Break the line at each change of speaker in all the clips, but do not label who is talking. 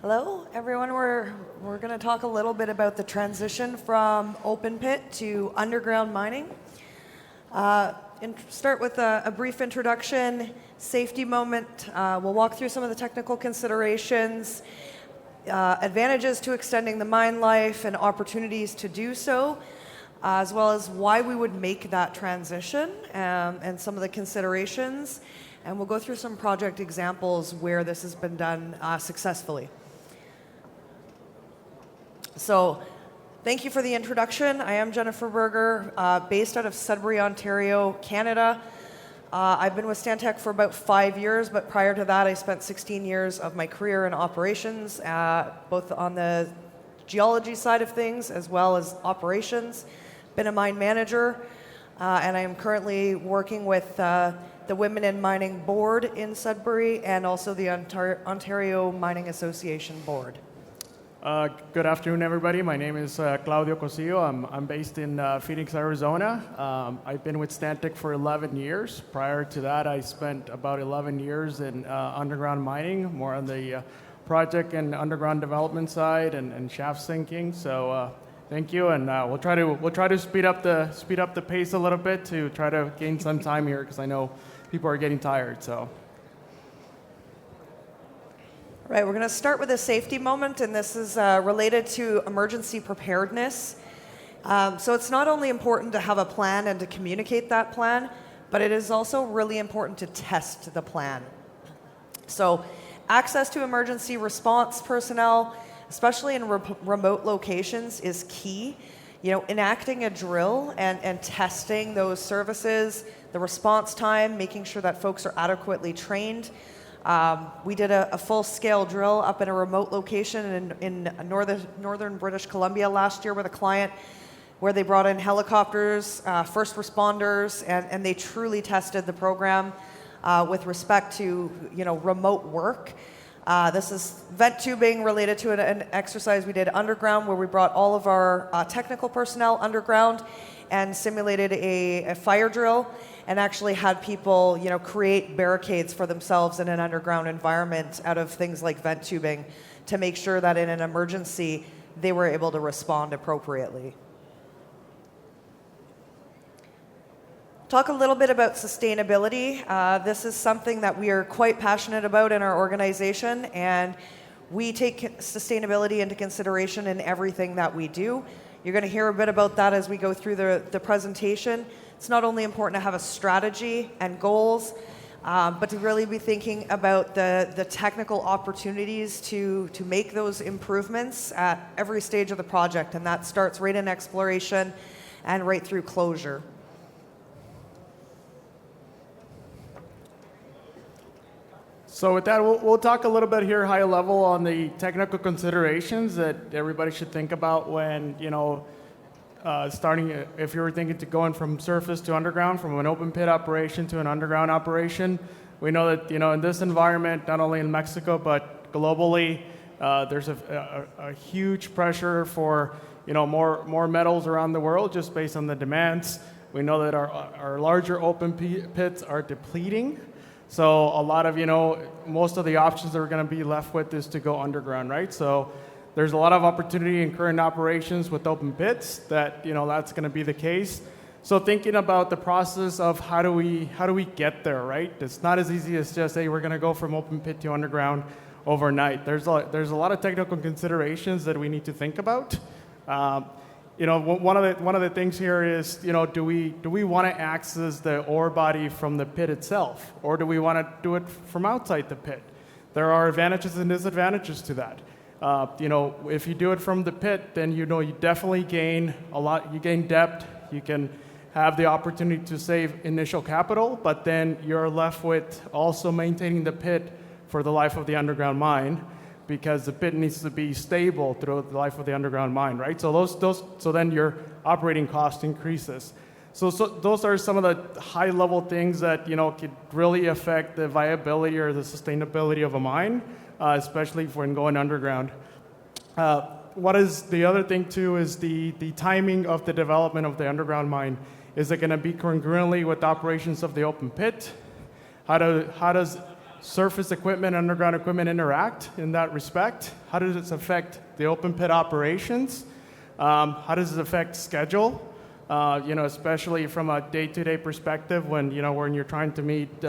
Hello, everyone. We're going to talk a little bit about the transition from open pit to underground mining. Start with a brief introduction, safety moment. We'll walk through some of the technical considerations, advantages to extending the mine life and opportunities to do so, as well as why we would make that transition and some of the considerations. And we'll go through some project examples where this has been done successfully. So thank you for the introduction. I am Jennifer Berger, based out of Sudbury, Ontario, Canada. I've been with Stantec for about 5 years, but prior to that I spent 16 years of my career in operations, both on the geology side of things as well as operations. Been a mine manager, and I am currently working with the Women in Mining Board in Sudbury and also the Ontario Mining Association Board.
Good afternoon, everybody. My name is Claudio Cossio. I'm based in Phoenix, Arizona. I've been with Stantec for 11 years. Prior to that, I spent about 11 years in underground mining, more on the project and underground development side and shaft sinking. So thank you, and we'll try to speed up the pace a little bit to try to gain some time here because I know people are getting tired. So.
All right, we're going to start with a safety moment, and this is related to emergency preparedness. So it's not only important to have a plan and to communicate that plan, but it is also really important to test the plan. So access to emergency response personnel, especially in remote locations, is key. You know, enacting a drill and testing those services, the response time, making sure that folks are adequately trained. We did a full-scale drill up in a remote location in northern British Columbia last year with a client where they brought in helicopters, first responders, and they truly tested the program with respect to remote work. This is vent tubing related to an exercise we did underground where we brought all of our technical personnel underground and simulated a fire drill and actually had people, create barricades for themselves in an underground environment out of things like vent tubing to make sure that in an emergency they were able to respond appropriately. Talk a little bit about sustainability. This is something that we are quite passionate about in our organization, and we take sustainability into consideration in everything that we do. You're going to hear a bit about that as we go through the presentation. It's not only important to have a strategy and goals, but to really be thinking about the technical opportunities to make those improvements at every stage of the project, and that starts right in exploration and right through closure.
So with that, we'll talk a little bit here high level on the technical considerations that everybody should think about when, starting, if you were thinking to going from surface to underground, from an open pit operation to an underground operation. We know that, in this environment, not only in Mexico, but globally, there's a huge pressure for, more metals around the world just based on the demands. We know that our larger open pits are depleting. So a lot of, most of the options that we're going to be left with is to go underground, right? So there's a lot of opportunity in current operations with open pits that, that's going to be the case. So thinking about the process of how do we get there, right? It's not as easy as just, hey, we're going to go from open pit to underground overnight. There's a lot of technical considerations that we need to think about. One of the things here is, do we want to access the ore body from the pit itself, or do we want to do it from outside the pit? There are advantages and disadvantages to that. If you do it from the pit, then you definitely gain a lot. You gain depth. You can have the opportunity to save initial capital, but then you're left with also maintaining the pit for the life of the underground mine, because the pit needs to be stable throughout the life of the underground mine, right? So so then your operating cost increases. So those are some of the high-level things that could really affect the viability or the sustainability of a mine, especially when going underground. What is the other thing too is the timing of the development of the underground mine. Is it going to be congruently with operations of the open pit? How does surface equipment, underground equipment interact in that respect? How does this affect the open pit operations? How does it affect schedule? Especially from a day-to-day perspective when you're trying to meet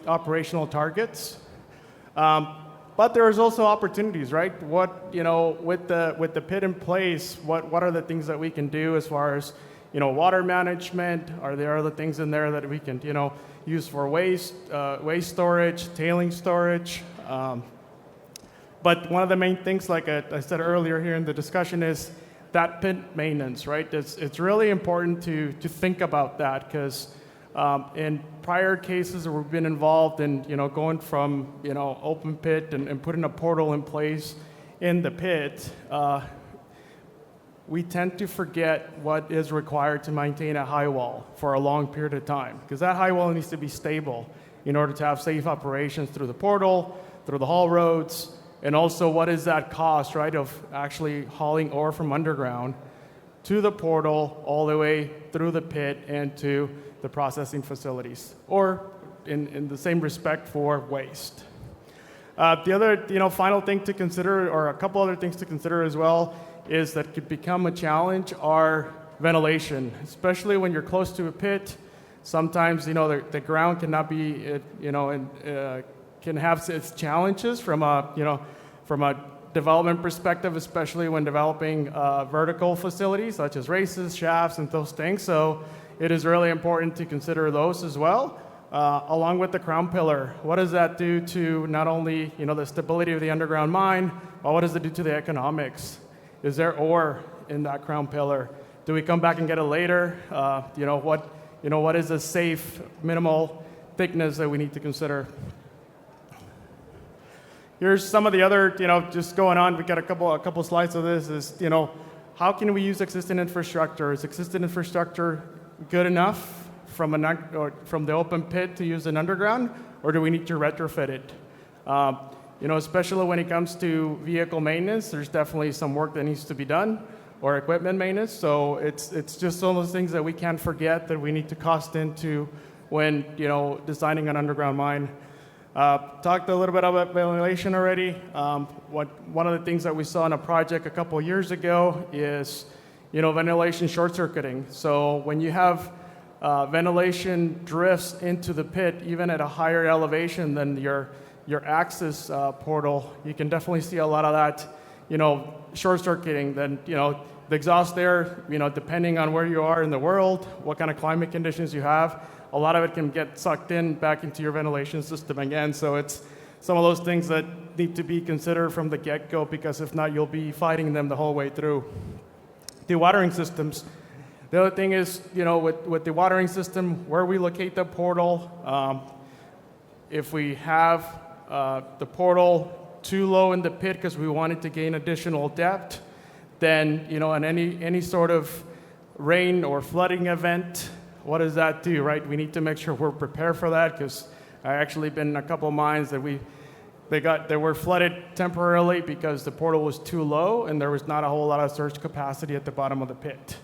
operational targets. But there's also opportunities, right? With the pit in place, what are the things that we can do as far as water management? Are there other things in there that we can use for waste storage, tailing storage? But one of the main things, like I said earlier here in the discussion, is that pit maintenance, right? It's really important to think about that, because in prior cases where we've been involved in going from open pit and putting a portal in place in the pit, we tend to forget what is required to maintain a high wall for a long period of time, because that high wall needs to be stable in order to have safe operations through the portal, through the haul roads, and also what is that cost, right, of actually hauling ore from underground to the portal all the way through the pit and to the processing facilities, or in the same respect for waste. The other final thing to consider, or a couple other things to consider as well, is that could become a challenge are ventilation, especially when you're close to a pit. Sometimes the ground cannot be can have its challenges from a development perspective, especially when developing vertical facilities such as races, shafts, and those things. So it is really important to consider those as well, along with the crown pillar. What does that do to not only the stability of the underground mine, but what does it do to the economics? Is there ore in that crown pillar? Do we come back and get it later? What is a safe minimal thickness that we need to consider? Here's some of the other, just going on. We got a couple slides of this. Is how can we use existing infrastructure? Is existing infrastructure good enough from the open pit to use an underground, or do we need to retrofit it? Especially when it comes to vehicle maintenance, there's definitely some work that needs to be done, or equipment maintenance. So it's just one of those things that we can't forget that we need to cost into when designing an underground mine. Talked a little bit about ventilation already. One of the things that we saw in a project a couple of years ago is ventilation short-circuiting. So when you have ventilation drifts into the pit, even at a higher elevation than your access portal, you can definitely see a lot of that, short-circuiting. Then, the exhaust air, depending on where you are in the world, what kind of climate conditions you have, a lot of it can get sucked in back into your ventilation system again. So it's some of those things that need to be considered from the get-go, because if not, you'll be fighting them the whole way through. Dewatering systems. The other thing is, with the watering system, where we locate the portal, if we have the portal too low in the pit because we wanted to gain additional depth, then in any sort of rain or flooding event, what does that do, right? We need to make sure we're prepared for that, because I actually been in a couple of mines that they were flooded temporarily because the portal was too low and there was not a whole lot of surge capacity at the bottom of the pit.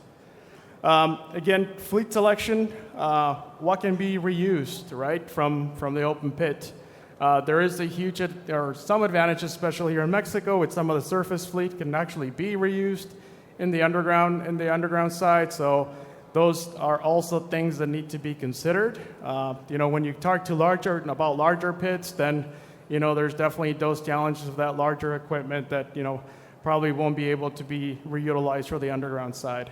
Again, fleet selection, what can be reused, right, from the open pit? There is some advantage, especially here in Mexico, with some of the surface fleet can actually be reused in the underground side. So those are also things that need to be considered. When you talk to larger pits, then there's definitely those challenges of that larger equipment that probably won't be able to be reutilized for the underground side.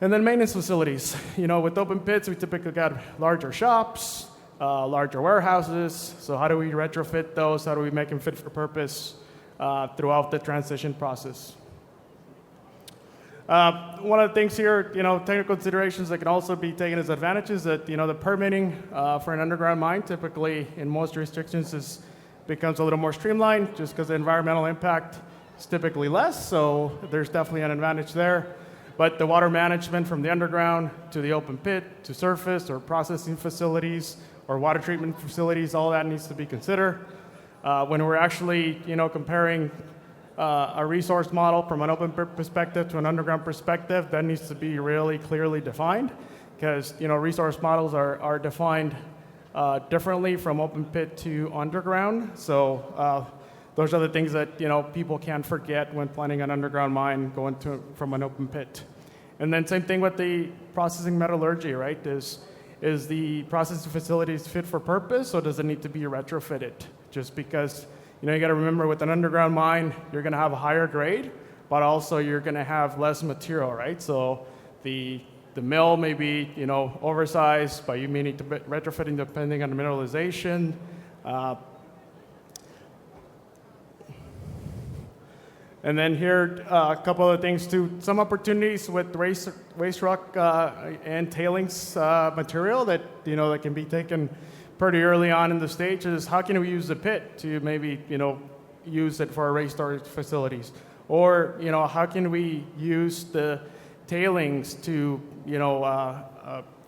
And then maintenance facilities. With open pits, we typically got larger shops, larger warehouses. So how do we retrofit those? How do we make them fit for purpose throughout the transition process? One of the things here, technical considerations that can also be taken as advantages, that the permitting for an underground mine typically in most jurisdictions becomes a little more streamlined, just because the environmental impact is typically less. So there's definitely an advantage there. But the water management from the underground to the open pit to surface or processing facilities or water treatment facilities, all that needs to be considered. When we're actually, comparing a resource model from an open pit perspective to an underground perspective, that needs to be really clearly defined, because resource models are defined differently from open pit to underground. So those are the things that people can't forget when planning an underground mine going from an open pit. And then same thing with the processing metallurgy, right? Is the processing facilities fit for purpose, or does it need to be retrofitted? Just because you got to remember, with an underground mine, you're going to have a higher grade, but also you're going to have less material, right? So the mill may be oversized, but you may need to retrofitting depending on the mineralization. And then here, a couple of things too. Some opportunities with waste rock and tailings material that that can be taken pretty early on in the stage is how can we use the pit to maybe use it for our waste storage facilities, or how can we use the tailings to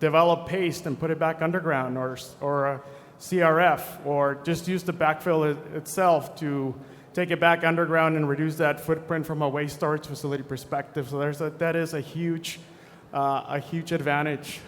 develop paste and put it back underground, or CRF, or just use the backfill itself to take it back underground and reduce that footprint from a waste storage facility perspective. So that is a huge advantage.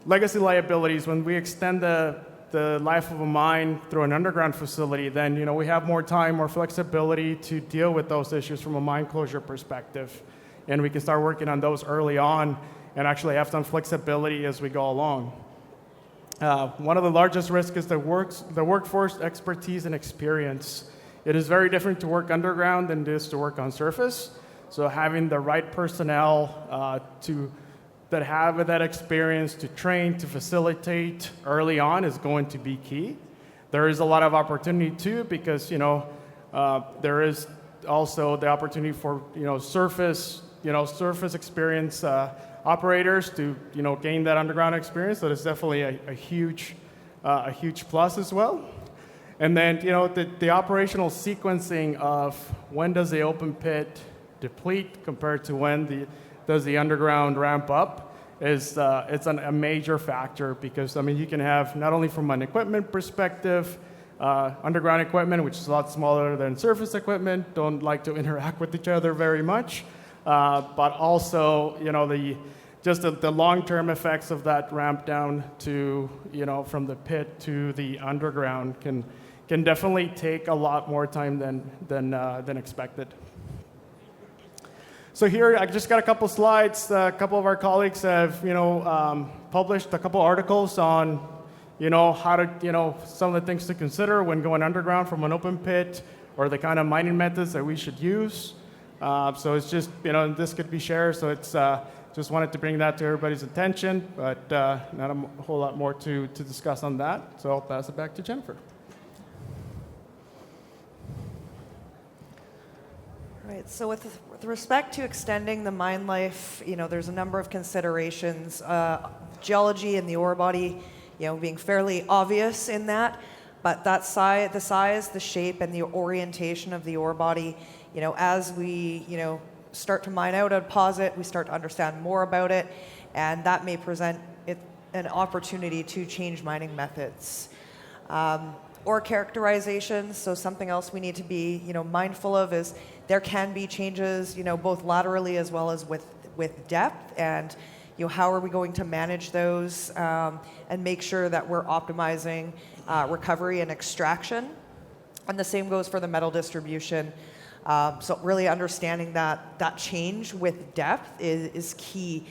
Legacy liabilities, when we extend the life of a mine through an underground facility, then we have more time, more flexibility to deal with those issues from a mine closure perspective. And we can start working on those early on and actually have some flexibility as we go along. One of the largest risks is the workforce expertise and experience. It is very different to work underground than it is to work on surface. So having the right personnel that have that experience to train, to facilitate early on is going to be key. There is a lot of opportunity too, because there is also the opportunity for surface experience operators to gain that underground experience. So it's definitely a huge plus as well. And then the operational sequencing of when does the open pit deplete compared to when does the underground ramp up is it's a major factor, because you can have, not only from an equipment perspective, underground equipment, which is a lot smaller than surface equipment, don't like to interact with each other very much, but also the long-term effects of that ramp down to from the pit to the underground can definitely take a lot more time than expected. So here, I just got a couple slides. A couple of our colleagues have, published a couple articles on, how to, some of the things to consider when going underground from an open pit, or the kind of mining methods that we should use. So it's just, this could be shared. So it's just wanted to bring that to everybody's attention, but not a whole lot more to discuss on that. So I'll pass it back to Jennifer.
Right. So with respect to extending the mine life, there's a number of considerations. Geology and the ore body, being fairly obvious in that, but the size, the shape, and the orientation of the ore body, as we, start to mine out a deposit, we start to understand more about it, and that may present an opportunity to change mining methods. Ore characterization, so something else we need to be, mindful of is there can be changes, both laterally as well as with depth, and how are we going to manage those and make sure that we're optimizing recovery and extraction. And the same goes for the metal distribution. So really understanding that change with depth is key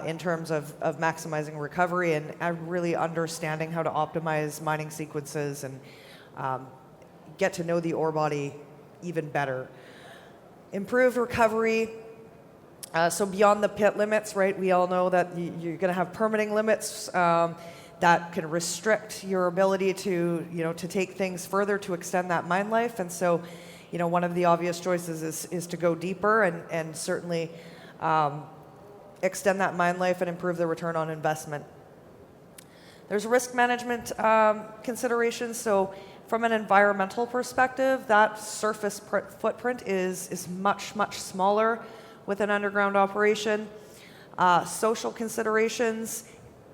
in terms of maximizing recovery and really understanding how to optimize mining sequences and get to know the ore body even better. Improved recovery. So beyond the pit limits, right, we all know that you're going to have permitting limits that can restrict your ability to, to take things further, to extend that mine life. And so, one of the obvious choices is to go deeper and certainly extend that mine life and improve the return on investment. There's risk management considerations. So from an environmental perspective, that surface footprint is much, much smaller with an underground operation. Social considerations,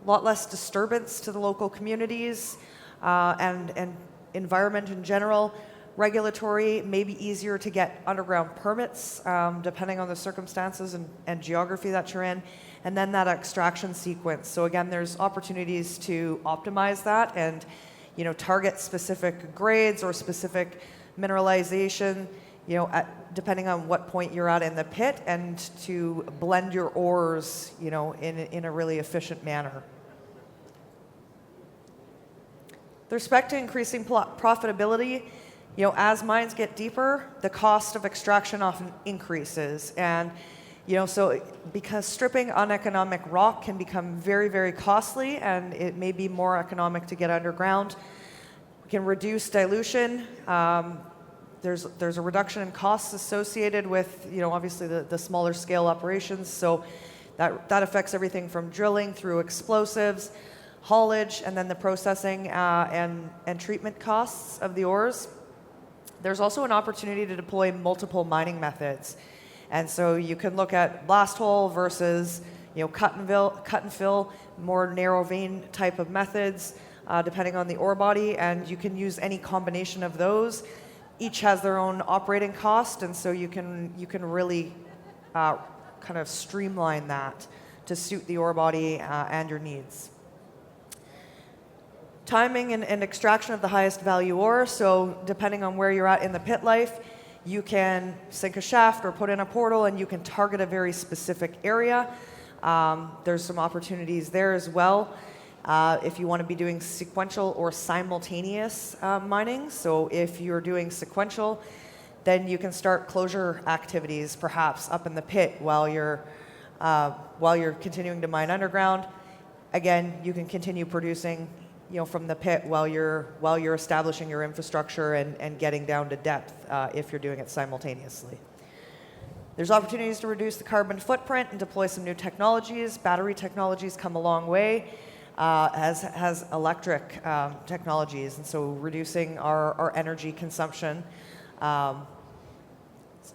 a lot less disturbance to the local communities and environment in general. Regulatory, maybe easier to get underground permits depending on the circumstances and geography that you're in. and then that extraction sequence. So again, there's opportunities to optimize that and target specific grades or specific mineralization, depending on what point you're at in the pit, and to blend your ores, in a really efficient manner. With respect to increasing profitability, as mines get deeper, the cost of extraction often increases. And, so because stripping uneconomic rock can become very, very costly, and it may be more economic to get underground, we can reduce dilution. There's a reduction in costs associated with, obviously the smaller scale operations. So that affects everything from drilling through explosives, haulage, and then the processing and treatment costs of the ores. There's also an opportunity to deploy multiple mining methods. And so you can look at blast hole versus cut and fill, more narrow vein type of methods, depending on the ore body, and you can use any combination of those. Each has their own operating cost, and so you can really kind of streamline that to suit the ore body and your needs. Timing and extraction of the highest value ore. So depending on where you're at in the pit life, you can sink a shaft or put in a portal, and you can target a very specific area. There's some opportunities there as well if you want to be doing sequential or simultaneous mining. So if you're doing sequential, then you can start closure activities perhaps up in the pit while you're continuing to mine underground. Again, you can continue producing from the pit while you're establishing your infrastructure and getting down to depth if you're doing it simultaneously. There's opportunities to reduce the carbon footprint and deploy some new technologies. Battery technologies come a long way, as has electric technologies, and so reducing our energy consumption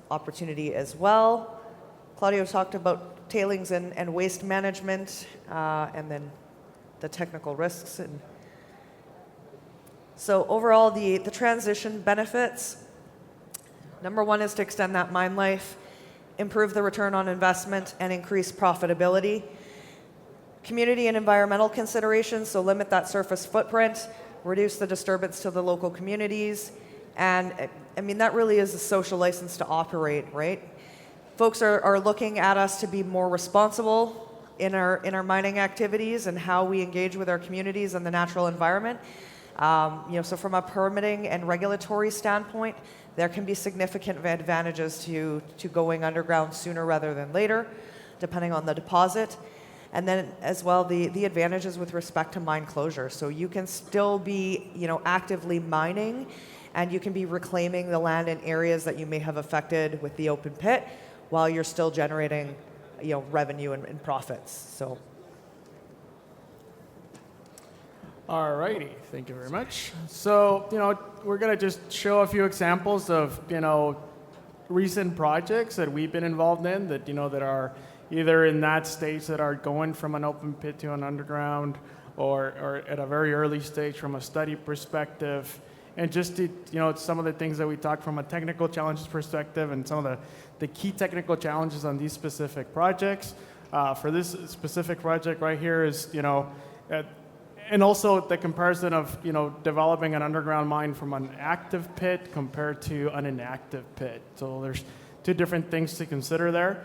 opportunity as well. Claudio talked about tailings and waste management, and then the technical risks. And so overall, the transition benefits, number one is to extend that mine life, improve the return on investment, and increase profitability. Community and environmental considerations, so limit that surface footprint, reduce the disturbance to the local communities, and that really is a social license to operate, right? Folks are looking at us to be more responsible in our mining activities and how we engage with our communities and the natural environment. So from a permitting and regulatory standpoint, there can be significant advantages to going underground sooner rather than later, depending on the deposit. And then as well, the advantages with respect to mine closure. So you can still be actively mining, and you can be reclaiming the land in areas that you may have affected with the open pit while you're still generating revenue and profits. So.
All righty, thank you very much. So, we're going to just show a few examples of, recent projects that we've been involved in that, that are either in that stage that are going from an open pit to an underground, or at a very early stage from a study perspective. And just to, some of the things that we talked from a technical challenges perspective and some of the key technical challenges on these specific projects. For this specific project right here is, and also the comparison of, developing an underground mine from an active pit compared to an inactive pit. So there's two different things to consider there.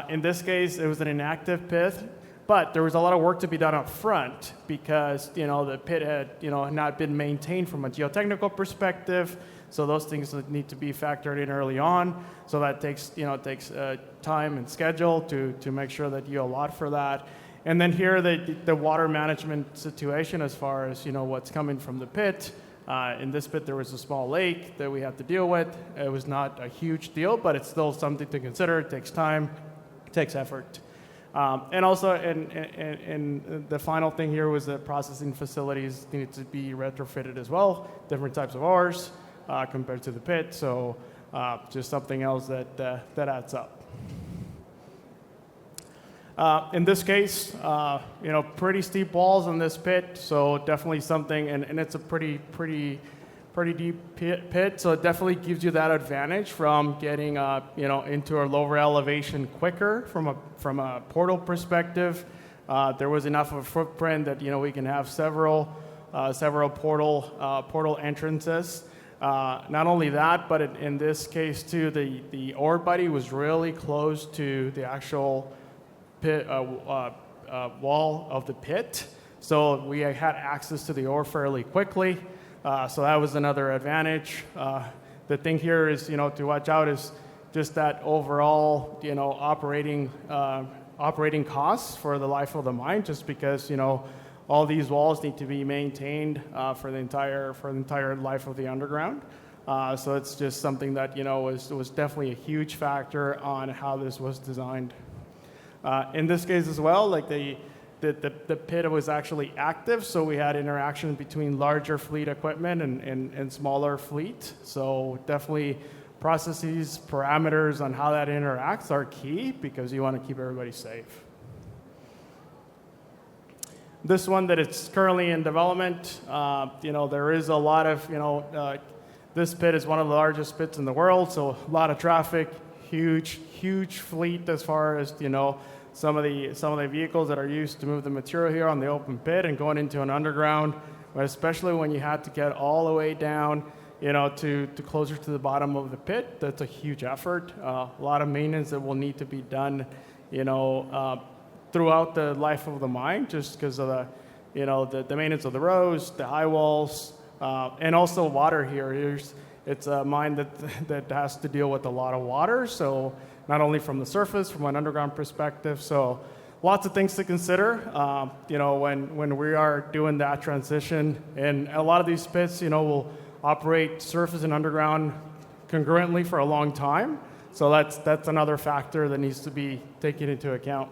In this case, it was an inactive pit, but there was a lot of work to be done up front because, the pit had, not been maintained from a geotechnical perspective. So those things need to be factored in early on. So that takes, time and schedule to make sure that you allot for that. And then here, the water management situation as far as, what's coming from the pit. In this pit, there was a small lake that we had to deal with. It was not a huge deal, but it's still something to consider. It takes time, it takes effort. And also, and the final thing here was that processing facilities needed to be retrofitted as well, different types of ores compared to the pit. So just something else that adds up. In this case, pretty steep walls in this pit, so definitely something, and it's a pretty pretty deep pit, so it definitely gives you that advantage from getting into a lower elevation quicker from a portal perspective. There was enough of a footprint that we can have several portal entrances. Not only that, but in this case too, the ore body was really close to the actual pit wall of the pit, so we had access to the ore fairly quickly. So that was another advantage. The thing here is, to watch out is just that overall, operating costs for the life of the mine, just because, all these walls need to be maintained for the entire life of the underground. So it's just something that, was definitely a huge factor on how this was designed. In this case as well, like the pit was actually active, so we had interaction between larger fleet equipment and smaller fleet. So definitely processes, parameters on how that interacts are key, because you want to keep everybody safe. This one that it's currently in development, there is a lot of, this pit is one of the largest pits in the world, so a lot of traffic, huge fleet as far as, some of the vehicles that are used to move the material here on the open pit and going into an underground, but especially when you had to get all the way down, to closer to the bottom of the pit. That's a huge effort. A lot of maintenance that will need to be done, throughout the life of the mine, just because of the maintenance of the roads, the high walls, and also water here. It's a mine that has to deal with a lot of water, so not only from the surface, from an underground perspective. So lots of things to consider, when we are doing that transition. And a lot of these pits, will operate surface and underground concurrently for a long time. So that's another factor that needs to be taken into account.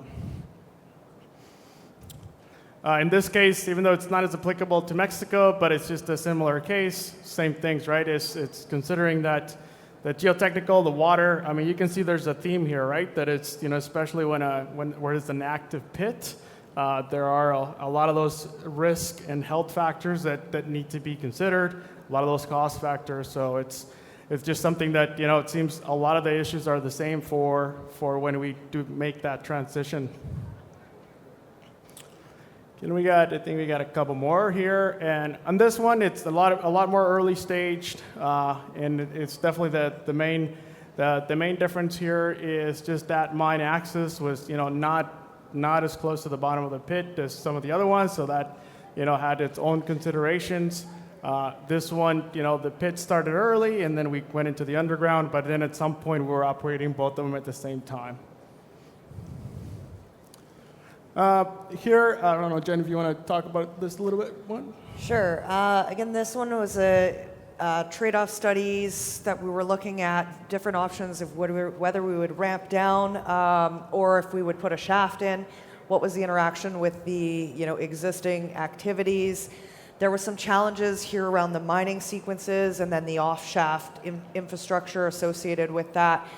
In this case, even though it's not as applicable to Mexico, but it's just a similar case, same things, right? It's considering that the geotechnical, the water. I mean, you can see there's a theme here, right? That it's, especially where it's an active pit, there are a lot of those risk and health factors that need to be considered. A lot of those cost factors. So it's just something that, it seems a lot of the issues are the same for when we do make that transition. And I think we got a couple more here, and on this one, it's a lot more early staged, and it's definitely the main difference here is just that mine access was not as close to the bottom of the pit as some of the other ones, so that had its own considerations. This one, the pit started early, and then we went into the underground, but then at some point we were operating both of them at the same time. Here, I don't know, Jen, if you want to talk about this a little bit. One?
Sure. Again, this one was a trade-off studies that we were looking at, different options of whether we would ramp down or if we would put a shaft in. What was the interaction with the existing activities? There were some challenges here around the mining sequences and then the off-shaft infrastructure associated with that.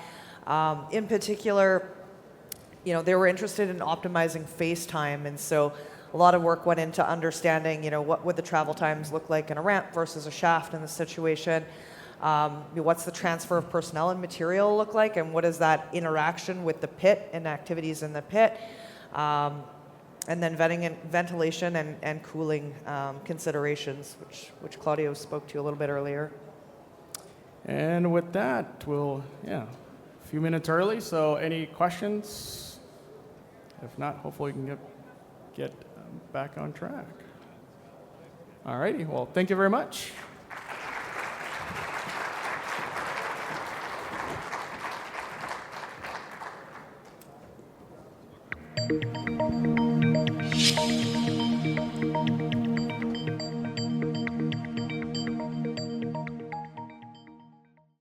In particular, they were interested in optimizing face time, and so a lot of work went into understanding, what would the travel times look like in a ramp versus a shaft in this situation. What's the transfer of personnel and material look like, and what is that interaction with the pit and activities in the pit, and then ventilation and cooling considerations, which Claudio spoke to a little bit earlier.
And with that, a few minutes early, so any questions? If not, hopefully we can get back on track. All righty, well, thank you very much.